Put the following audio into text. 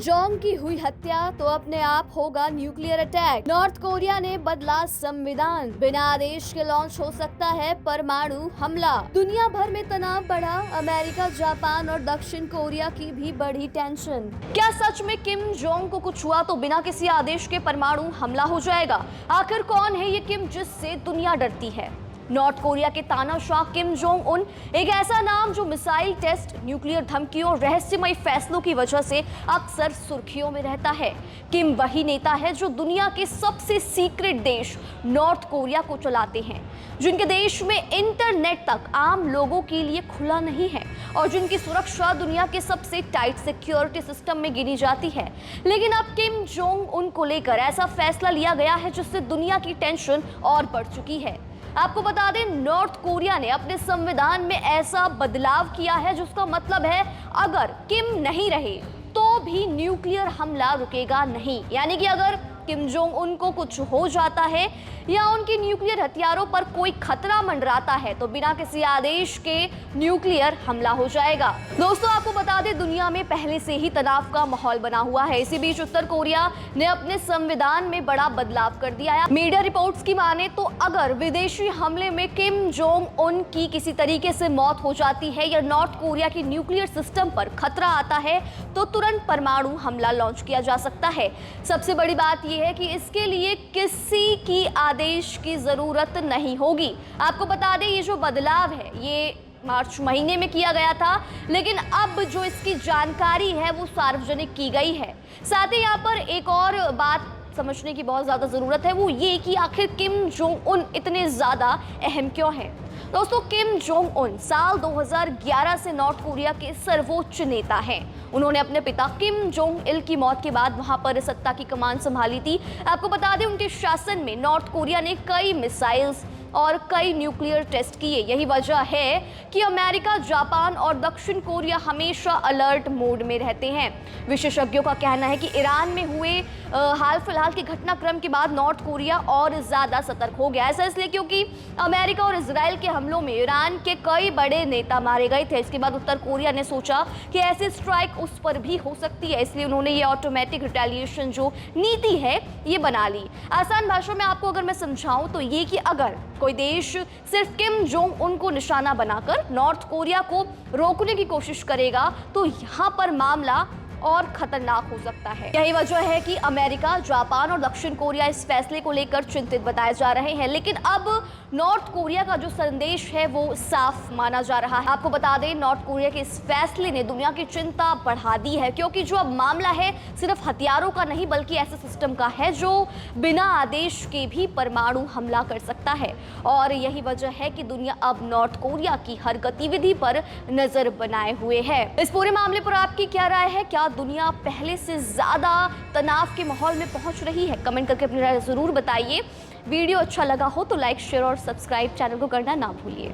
Jong की हुई हत्या तो अपने आप होगा न्यूक्लियर अटैक। नॉर्थ कोरिया ने बदला संविधान, बिना आदेश के लॉन्च हो सकता है परमाणु हमला। दुनिया भर में तनाव बढ़ा, अमेरिका, जापान और दक्षिण कोरिया की भी बढ़ी टेंशन। क्या सच में किम जोंग को कुछ हुआ तो बिना किसी आदेश के परमाणु हमला हो जाएगा? आखिर कौन है ये किम जिससे दुनिया डरती है? नॉर्थ कोरिया के तानाशाह किम जोंग उन, एक ऐसा नाम जो मिसाइल टेस्ट, न्यूक्लियर धमकियों और रहस्यमय फैसलों की वजह से अक्सर सुर्खियों में रहता है। किम वही नेता है जो दुनिया के सबसे सीक्रेट देश नॉर्थ कोरिया को चलाते हैं, जिनके देश में इंटरनेट तक आम लोगों के लिए खुला नहीं है और जिनकी सुरक्षा दुनिया के सबसे टाइट सिक्योरिटी सिस्टम में गिनी जाती है। लेकिन अब किम जोंग उन को लेकर ऐसा फैसला लिया गया है जिससे दुनिया की टेंशन और बढ़ चुकी है। आपको बता दें, नॉर्थ कोरिया ने अपने संविधान में ऐसा बदलाव किया है जिसका मतलब है अगर किम नहीं रहे तो भी न्यूक्लियर हमला रुकेगा नहीं। यानी कि अगर किम जोंग उन को कुछ हो जाता है या उनके न्यूक्लियर हथियारों पर कोई खतरा मंडराता है तो बिना किसी आदेश के न्यूक्लियर हमला हो जाएगा। दोस्तों, आपको बता दें, दुनिया में पहले से ही तनाव का माहौल बना हुआ है। इसी बीच उत्तर कोरिया ने अपने संविधान में बड़ा बदलाव कर दिया है। मीडिया रिपोर्ट्स की माने तो अगर विदेशी हमले में किम जोंग उन की किसी तरीके से मौत हो जाती है या नॉर्थ कोरिया की न्यूक्लियर सिस्टम पर खतरा आता है तो तुरंत परमाणु हमला लॉन्च किया जा सकता है। सबसे बड़ी बात यह है कि इसके लिए किसी की आदेश की जरूरत नहीं होगी। आपको बता दें, ये जो बदलाव है ये मार्च महीने में किया गया था, लेकिन अब जो इसकी जानकारी है वो सार्वजनिक की गई है। साथ ही यहाँ पर एक और बात समझने की बहुत ज़्यादा ज़रूरत है, वो ये कि आखिर किम जोंग उन इतने ज़्यादा अहम क्यों हैं। दोस्तों, किम जोंग उन साल 2011 से नॉर्थ कोरिया के सर्वोच्च नेता हैं। उन्होंने अपने पिता किम जोंग इल की मौत के बाद वहां पर सत्ता की कमान संभाली थी। आपको बता दें, उनके शासन में नॉर्थ कोरिया ने कई मिसाइल्स और कई न्यूक्लियर टेस्ट किए। यही वजह है कि अमेरिका, जापान और दक्षिण कोरिया हमेशा अलर्ट मोड में रहते हैं। विशेषज्ञों का कहना है कि ईरान में हुए हाल फिलहाल के घटनाक्रम के बाद नॉर्थ कोरिया और ज़्यादा सतर्क हो गया। ऐसा इसलिए क्योंकि अमेरिका और इजराइल के हमलों में ईरान के कई बड़े नेता मारे गए थे। इसके बाद उत्तर कोरिया ने सोचा कि ऐसी स्ट्राइक उस पर भी हो सकती है, इसलिए उन्होंने ये ऑटोमेटिक रिटेलिएशन जो नीति है ये बना ली। आसान भाषा में आपको अगर मैं समझाऊं तो ये कि अगर कोई देश सिर्फ किम जोंग उन को निशाना बनाकर नॉर्थ कोरिया को रोकने की कोशिश करेगा तो यहाँ पर मामला और खतरनाक हो सकता है। यही वजह है कि अमेरिका, जापान और दक्षिण कोरिया इस फैसले को लेकर चिंतित बताए जा रहे हैं। लेकिन अब नॉर्थ कोरिया का जो संदेश है वो साफ माना जा रहा है। आपको बता दें, नॉर्थ कोरिया के इस फैसले ने दुनिया की चिंता बढ़ा दी है, क्योंकि जो अब मामला है सिर्फ हथियारों का नहीं बल्कि ऐसे सिस्टम का है जो बिना आदेश के भी परमाणु हमला कर सकता है। और यही वजह है कि दुनिया अब नॉर्थ कोरिया की हर गतिविधि पर नजर बनाए हुए है। इस पूरे मामले पर आपकी क्या राय है? क्या दुनिया पहले से ज्यादा तनाव के माहौल में पहुंच रही है? कमेंट करके अपनी राय जरूर बताइए। वीडियो अच्छा लगा हो तो लाइक, शेयर और सब्सक्राइब चैनल को करना ना भूलिए।